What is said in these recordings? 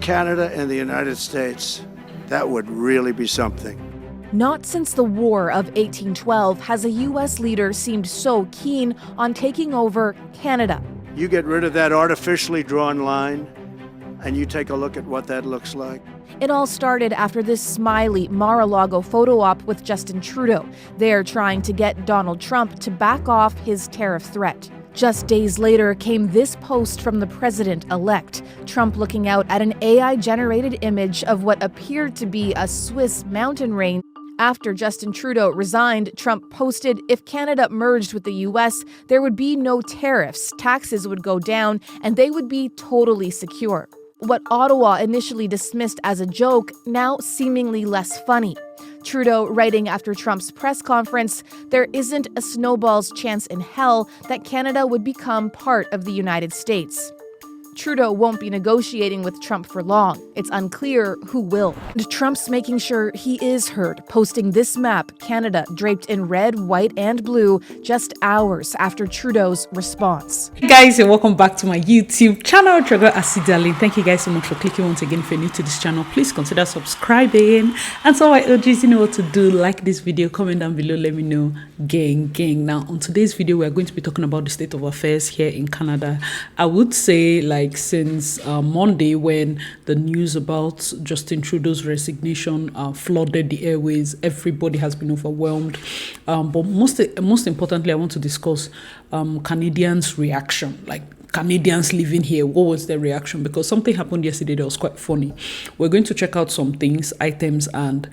Canada and the United States. That would really be something. Not since the War of 1812 has a U.S. leader seemed so keen on taking over Canada. You get rid of that artificially drawn line, and you take a look at what that looks like. It all started after this smiley Mar-a-Lago photo op with Justin Trudeau. They're trying to get Donald Trump to back off his tariff threat. Just days later came this post from the president-elect, Trump looking out at an AI-generated image of what appeared to be a Swiss mountain range. After Justin Trudeau resigned, Trump posted if Canada merged with the U.S., there would be no tariffs, taxes would go down, and they would be totally secure. What Ottawa initially dismissed as a joke, now seemingly less funny. Trudeau writing after Trump's press conference, there isn't a snowball's chance in hell that Canada would become part of the United States. Trudeau won't be negotiating with Trump for long. It's unclear who will. Trump's making sure he is heard, posting this map, Canada draped in red, white, and blue, just hours after Trudeau's response. Hey guys, and welcome back to my YouTube channel, Trigger Darling. Thank you guys so much for clicking once again. If you're new to this channel, please consider subscribing. And so my OGs, you know what to do. Like this video, comment down below, let me know. Gang. Now, on today's video, we're going to be talking about the state of affairs here in Canada. I would say, like, since Monday, when the news about Justin Trudeau's resignation flooded the airways, everybody has been overwhelmed. But most importantly, I want to discuss Canadians' reaction, like Canadians living here. What was their reaction? Because something happened yesterday that was quite funny. We're going to check out some items, and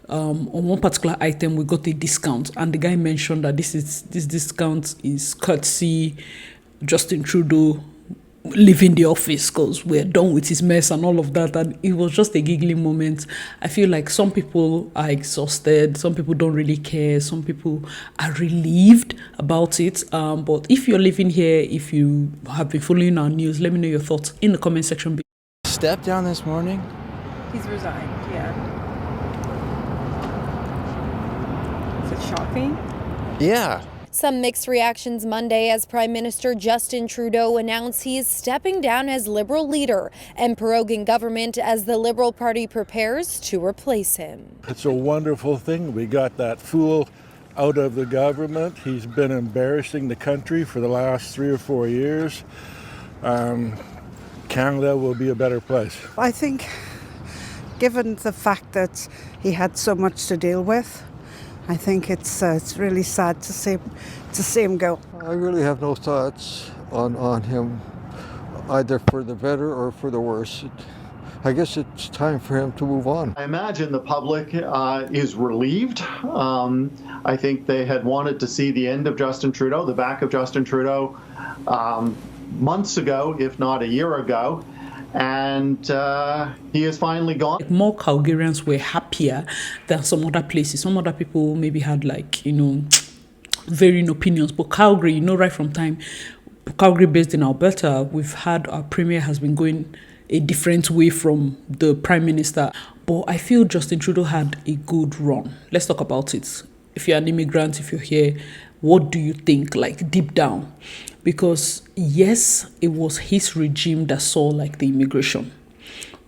on one particular item we got a discount, and the guy mentioned that this discount is courtesy Justin Trudeau leaving the office because we're done with his mess and all of that. And it was just a giggling moment. I feel like some people are exhausted, some people don't really care, some people are relieved about it. But if you're living here, if you have been following our news, let me know your thoughts in the comment section below. Step down this morning? He's resigned, yeah. Is it shocking? Yeah. Some mixed reactions Monday as Prime Minister Justin Trudeau announced he is stepping down as Liberal leader and proroguing government as the Liberal Party prepares to replace him. It's a wonderful thing. We got that fool out of the government. He's been embarrassing the country for the last 3 or 4 years. Canada will be a better place. I think, given the fact that he had so much to deal with, I think it's really sad to see him go. I really have no thoughts on him, either for the better or for the worse. I guess it's time for him to move on. I imagine the public is relieved. I think they had wanted to see the end of Justin Trudeau, the back of Justin Trudeau, months ago, if not a year ago. And he is finally gone. More Calgarians were happier than some other places. Some other people maybe had, like, varying opinions. But Calgary, right from time, Calgary based in Alberta, we've had our premier has been going a different way from the prime minister. But I feel Justin Trudeau had a good run. Let's talk about it. If you're an immigrant, if you're here, what do you think, like, deep down? Because yes, it was his regime that saw, like, the immigration,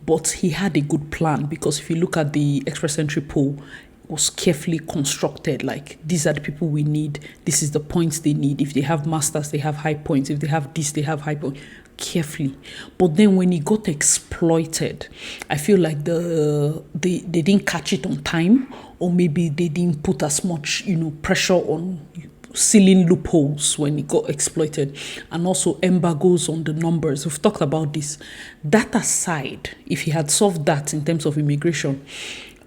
but he had a good plan. Because if you look at the Express Entry poll, it was carefully constructed. Like, these are the people we need. This is the points they need. If they have masters, they have high points. If they have this, they have high points. Carefully. But then when he got exploited, I feel like they didn't catch it on time, or maybe they didn't put as much pressure on sealing loopholes when it got exploited, and also embargoes on the numbers. We've talked about this. That aside, if he had solved that in terms of immigration,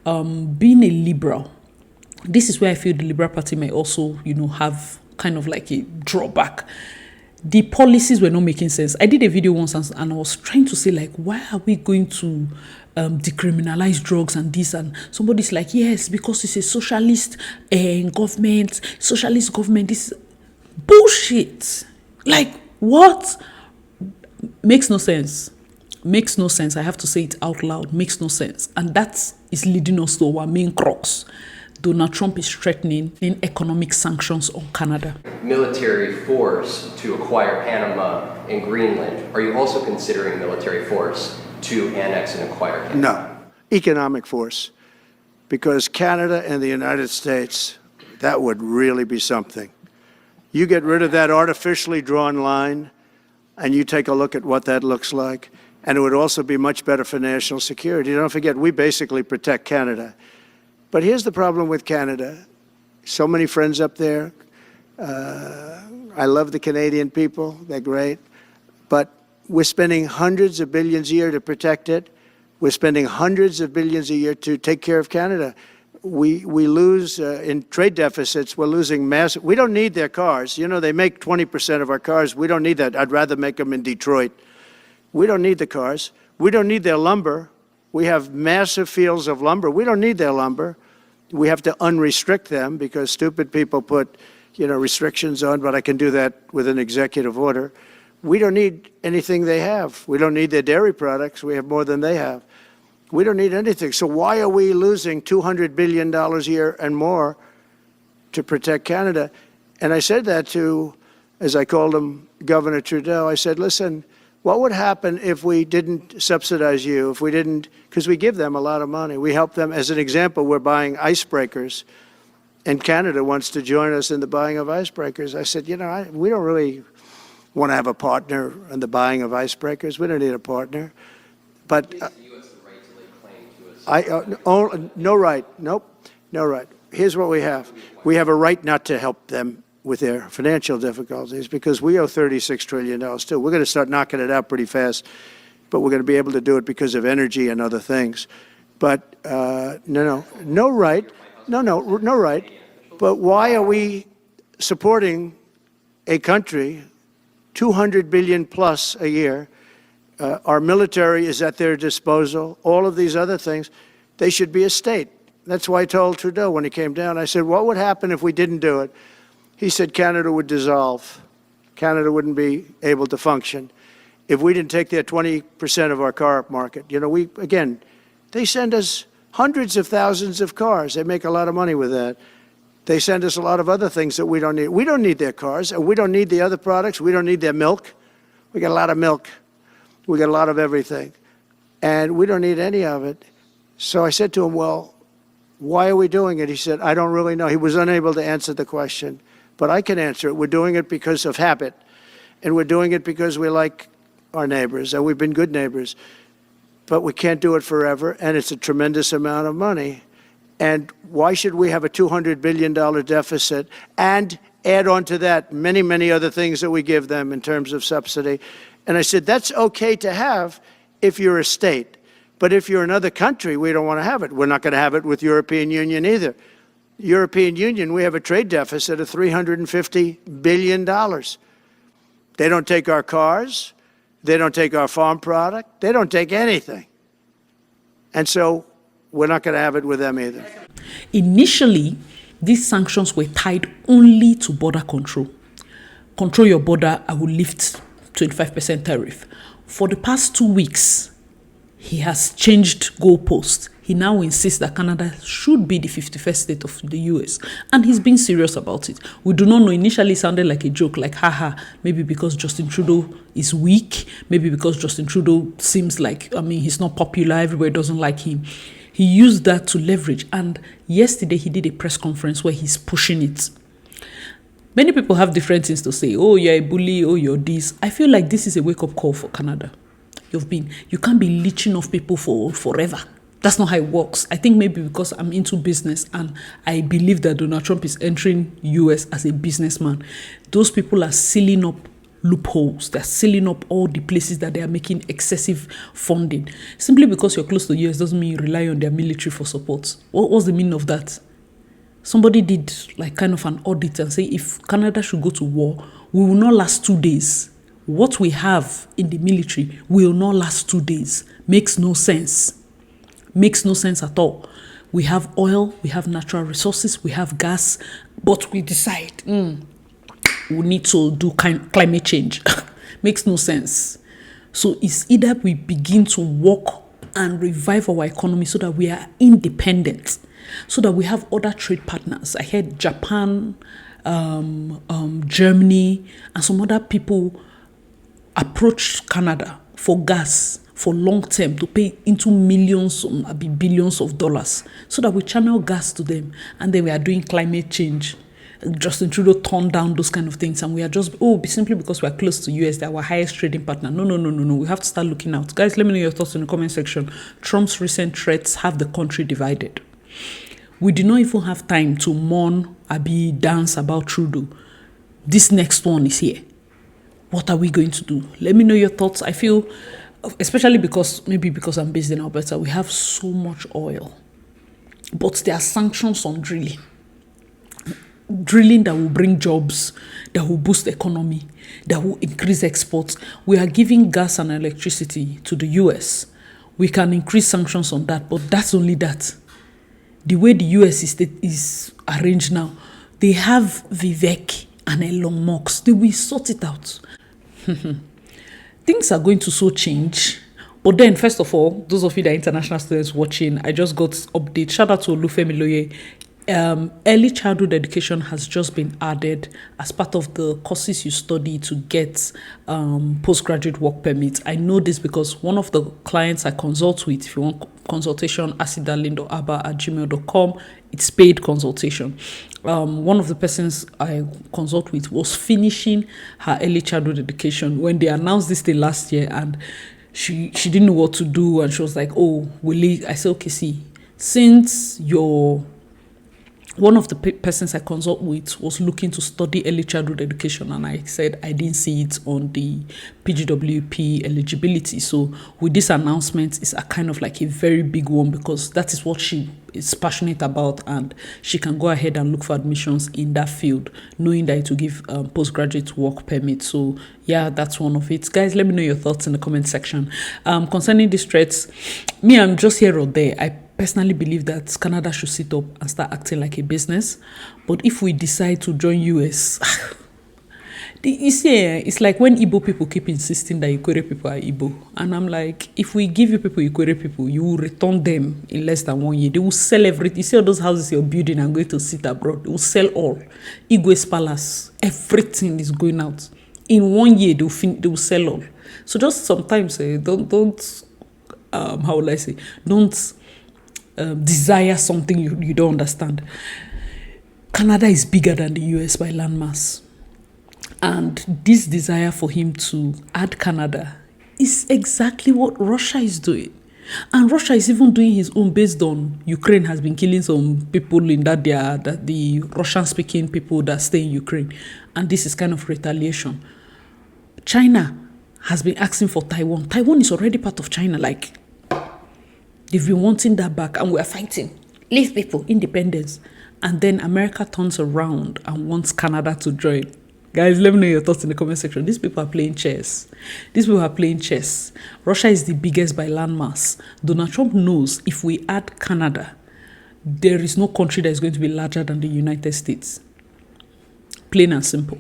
being a liberal, this is where I feel the Liberal Party may also, have kind of like a drawback. The policies were not making sense. I did a video once and I was trying to say, like, why are we going to decriminalize drugs and this? And somebody's like, yes, because it's a socialist government. This is bullshit. Like, what? Makes no sense. Makes no sense. I have to say it out loud. Makes no sense. And that is leading us to our main crux. Donald Trump is threatening economic sanctions on Canada. Military force to acquire Panama and Greenland. Are you also considering military force to annex and acquire Canada? No. Economic force. Because Canada and the United States, that would really be something. You get rid of that artificially drawn line, and you take a look at what that looks like, and it would also be much better for national security. Don't forget, we basically protect Canada. But here's the problem with Canada. So many friends up there. I love the Canadian people. They're great. But we're spending hundreds of billions a year to protect it. We're spending hundreds of billions a year to take care of Canada. We lose in trade deficits. We're losing massive. We don't need their cars. You know, they make 20% of our cars. We don't need that. I'd rather make them in Detroit. We don't need the cars. We don't need their lumber. We have massive fields of lumber. We don't need their lumber. We have to unrestrict them because stupid people put, restrictions on, but I can do that with an executive order. We don't need anything they have. We don't need their dairy products. We have more than they have. We don't need anything. So why are we losing $200 billion a year and more to protect Canada? And I said that to, as I called him, Governor Trudeau. I said, listen, what would happen if we didn't subsidize you, if we didn't, because we give them a lot of money. We help them. As an example, we're buying icebreakers, and Canada wants to join us in the buying of icebreakers. I said, we don't really want to have a partner in the buying of icebreakers. We don't need a partner. But no right. Nope, no right. Here's what we have. We have a right not to help them with their financial difficulties because we owe $36 trillion too. We're going to start knocking it out pretty fast, but we're going to be able to do it because of energy and other things. But no right. No right. But why are we supporting a country, $200 billion plus a year? Our military is at their disposal. All of these other things, they should be a state. That's why I told Trudeau when he came down, I said, what would happen if we didn't do it? He said Canada would dissolve. Canada wouldn't be able to function if we didn't take their 20% of our car market. They send us hundreds of thousands of cars. They make a lot of money with that. They send us a lot of other things that we don't need. We don't need their cars, and we don't need the other products. We don't need their milk. We got a lot of milk. We got a lot of everything, and we don't need any of it. So I said to him, well, why are we doing it? He said, I don't really know. He was unable to answer the question, but I can answer it. We're doing it because of habit, and we're doing it because we like our neighbors, and we've been good neighbors, but we can't do it forever, and it's a tremendous amount of money. And why should we have a $200 billion deficit and add on to that many, many other things that we give them in terms of subsidy? And I said, that's okay to have if you're a state. But if you're another country, we don't want to have it. We're not going to have it with European Union either. European Union, we have a trade deficit of $350 billion. They don't take our cars. They don't take our farm product. They don't take anything. And so we're not going to have it with them either. Initially, these sanctions were tied only to border control. Control your border, I will lift 25% tariff. For the past 2 weeks, he has changed goalposts. He now insists that Canada should be the 51st state of the US. And he's being serious about it. We do not know. Initially, it sounded like a joke, like, haha, maybe because Justin Trudeau is weak, maybe because Justin Trudeau seems like, he's not popular, everybody doesn't like him. He used that to leverage. And yesterday, he did a press conference where he's pushing it. Many people have different things to say. Oh, you're a bully. Oh, you're this. I feel like this is a wake-up call for Canada. You can't be leeching off people for forever. That's not how it works. I think maybe because I'm into business and I believe that Donald Trump is entering US as a businessman, those people are sealing up loopholes. They're sealing up all the places that they are making excessive funding. Simply because you're close to US doesn't mean you rely on their military for support. What's the meaning of that? Somebody did like kind of an audit and say if Canada should go to war, we will not last 2 days. What we have in the military will not last 2 days. Makes no sense. Makes no sense at all. We have oil, we have natural resources, we have gas, but we decide we need to do climate change. Makes no sense. So it's either we begin to work and revive our economy so that we are independent, so that we have other trade partners. I heard Japan, Germany, and some other people approached Canada for gas for long term to pay into millions, maybe billions of dollars, so that we channel gas to them, and then we are doing climate change. Justin Trudeau turned down those kind of things, and we are just simply because we are close to US, they're our highest trading partner. No. We have to start looking out, guys. Let me know your thoughts in the comment section. Trump's recent threats have the country divided. We do not even have time to mourn, dance about Trudeau. This next one is here. What are we going to do? Let me know your thoughts. I feel, especially because I'm based in Alberta, we have so much oil, but there are sanctions on drilling that will bring jobs, that will boost the economy, that will increase exports. We are giving gas and electricity to the US. We can increase sanctions on that, but that's only that. The way the US is arranged now, they have Vivek and Elon Musk. They will sort it out. Things are going to so change. But then, first of all, those of you that are international students watching, I just got update. Shout out to Olufemi Loye. Early childhood education has just been added as part of the courses you study to get postgraduate work permits. I know this because one of the clients I consult with, if you want consultation, asidalindo@gmail.com. It's paid consultation. One of the persons I consult with was finishing her early childhood education when they announced this thing last year, and she didn't know what to do, and she was like, I said, okay, see, since one of the persons I consult with was looking to study early childhood education, and I said I didn't see it on the PGWP eligibility. So with this announcement, it's a kind of like a very big one, because that is what she is passionate about, and she can go ahead and look for admissions in that field, knowing that it will give postgraduate work permit. So yeah, that's one of it. Guys, let me know your thoughts in the comment section. Concerning these threats, I'm just here or there. I personally believe that Canada should sit up and start acting like a business. But if we decide to join US, you see, it's like when Igbo people keep insisting that Ikwere people are Igbo. And I'm like, if we give you people Ikwere people, you will return them in less than 1 year. They will sell everything. You see all those houses you're building and going to sit abroad, they will sell all. Igwe's palace, everything is going out. In 1 year, they will sell all. So just sometimes, don't desire something you don't understand. Canada is bigger than the US by landmass. And this desire for him to add Canada is exactly what Russia is doing. And Russia is even doing his own based on Ukraine has been killing some people in that the Russian-speaking people that stay in Ukraine. And this is kind of retaliation. China has been asking for Taiwan. Taiwan is already part of China. Like, they've been wanting that back, and we're fighting. Leave people, independence. And then America turns around and wants Canada to join. Guys, let me know your thoughts in the comment section. These people are playing chess. Russia is the biggest by landmass. Donald Trump knows if we add Canada, there is no country that is going to be larger than the United States. Plain and simple.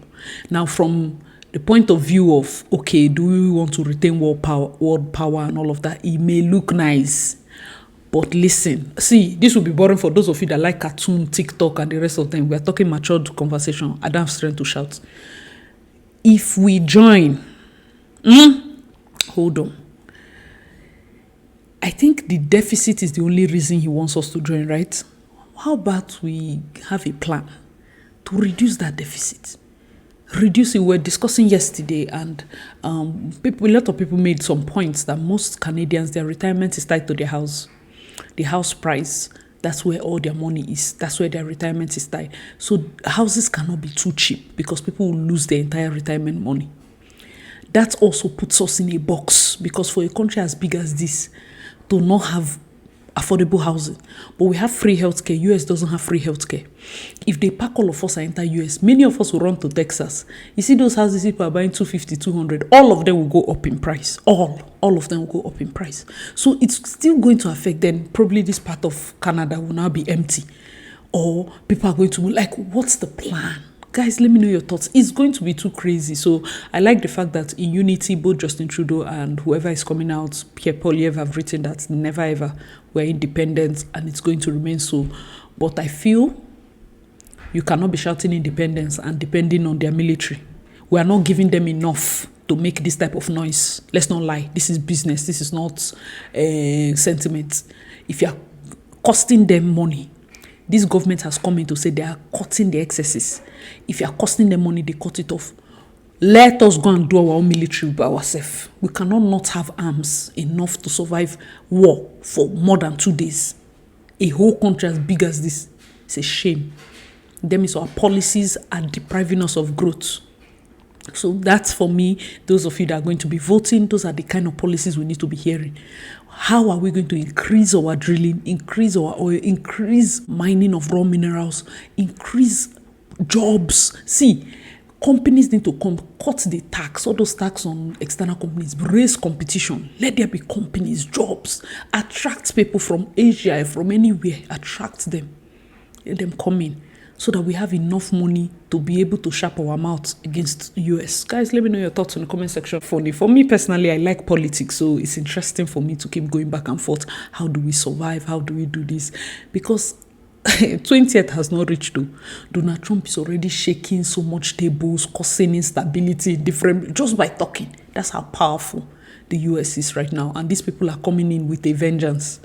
Now, from the point of view of, okay, do we want to retain world power and all of that? It may look nice. But listen, see, this will be boring for those of you that like cartoon, TikTok, and the rest of them. We are talking matured conversation. I don't have strength to shout. If we join, hold on. I think the deficit is the only reason he wants us to join, right? How about we have a plan to reduce that deficit? Reduce it. We were discussing yesterday, and a lot of people made some points that most Canadians, their retirement is tied to their house. The house price, that's where all their money is. That's where their retirement is tied. So houses cannot be too cheap because people will lose their entire retirement money. That also puts us in a box, because for a country as big as this, to not have affordable housing. But we have free healthcare. US doesn't have free healthcare. If they pack all of us and enter US, many of us will run to Texas. You see those houses people are buying 250, 200. All of them will go up in price. All of them will go up in price. So it's still going to affect them. Probably this part of Canada will now be empty. Or people are going to be like, what's the plan? Guys, let me know your thoughts. It's going to be too crazy. So I like the fact that in unity, both Justin Trudeau and whoever is coming out, Pierre Poilievre, have written that never ever we're independent, and it's going to remain so. But I feel you cannot be shouting independence and depending on their military. We are not giving them enough to make this type of noise. Let's not lie. This is business. This is not sentiment. If you are costing them money, this government has come in to say they are cutting the excesses. If you are costing them money, they cut it off. Let us go and do our own military by ourselves. We cannot not have arms enough to survive war for more than 2 days. A whole country as big as this, it's a shame. That means our policies are depriving us of growth. So that's, for me, those of you that are going to be voting, those are the kind of policies we need to be hearing. How are we going to increase our drilling, increase our oil, increase mining of raw minerals, increase jobs? See, companies need to cut the tax, all those tax on external companies, raise competition. Let there be companies, jobs, attract people from Asia, from anywhere, attract them. Let them come in, so that we have enough money to be able to sharp our mouth against the US. Guys, let me know your thoughts in the comment section. For me personally, I like politics, so it's interesting for me to keep going back and forth. How do we survive? How do we do this? Because 20th has not reached though. Donald Trump is already shaking so much tables, causing instability, just by talking. That's how powerful the US is right now. And these people are coming in with a vengeance.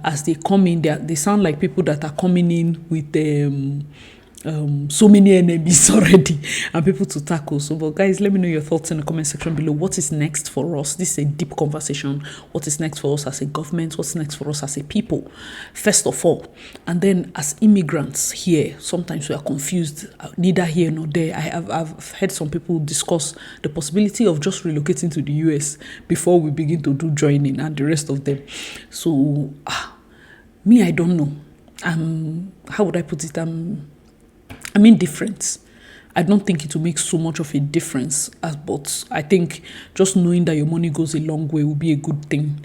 As they come in, they sound like people that are coming in with so many enemies already and people to tackle. So, but guys, let me know your thoughts in the comment section below. What is next for us? This is a deep conversation. What is next for us as a government? What's next for us as a people, first of all? And then as immigrants here, sometimes we are confused, neither here nor there. I've heard some people discuss the possibility of just relocating to the US before we begin to do joining and the rest of them. So me, I don't know. How would I put it? I'm indifferent. I don't think it will make so much of a difference, but I think just knowing that your money goes a long way will be a good thing.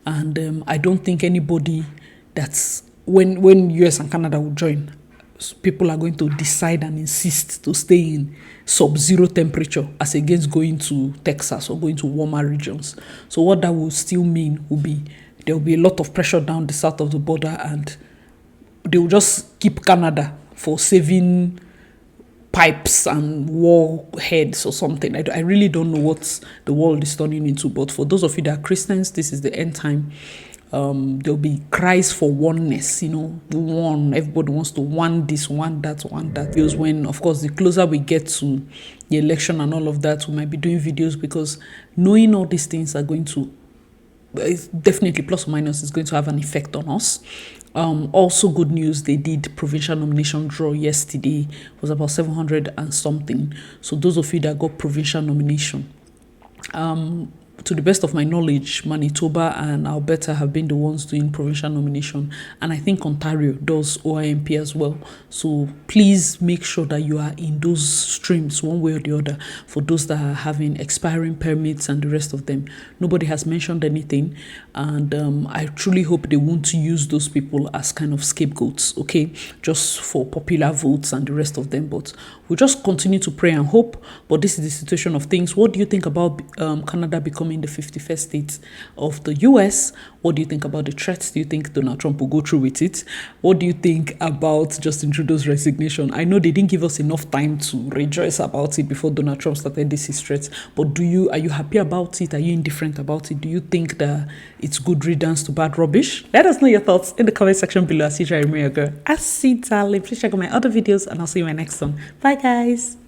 And I don't think anybody that's, when US and Canada will join, people are going to decide and insist to stay in sub-zero temperature as against going to Texas or going to warmer regions. So what that will still mean will be there will be a lot of pressure down the south of the border, and they will just keep Canada for saving pipes and warheads or something. I really don't know what the world is turning into, but for those of you that are Christians, this is the end time. There'll be cries for oneness, one. Everybody wants to one this, one that, one that. Because when, of course, the closer we get to the election and all of that, we might be doing videos, because knowing all these things are going to, it's definitely plus or minus, is going to have an effect on us. Also good news, they did provincial nomination draw yesterday. It was about 700 and something. So those of you that got provincial nomination, to the best of my knowledge, Manitoba and Alberta have been the ones doing provincial nomination, and I think Ontario does OIMP as well. So please make sure that you are in those streams one way or the other. For those that are having expiring permits and the rest of them, nobody has mentioned anything, and I truly hope they won't use those people as kind of scapegoats, okay, just for popular votes and the rest of them. But we'll just continue to pray and hope. But this is the situation of things. What do you think about Canada becoming the 51st state of the US? What do you think about the threats? Do you think Donald Trump will go through with it? What do you think about Justin Trudeau's resignation? I know they didn't give us enough time to rejoice about it before Donald Trump started his threats, but are you happy about it? Are you indifferent about it? Do you think that it's good riddance to bad rubbish? Let us know your thoughts in the comment section below. I see you, girl. I see, darling. Please check out my other videos, and I'll see you in my next one. Bye, guys.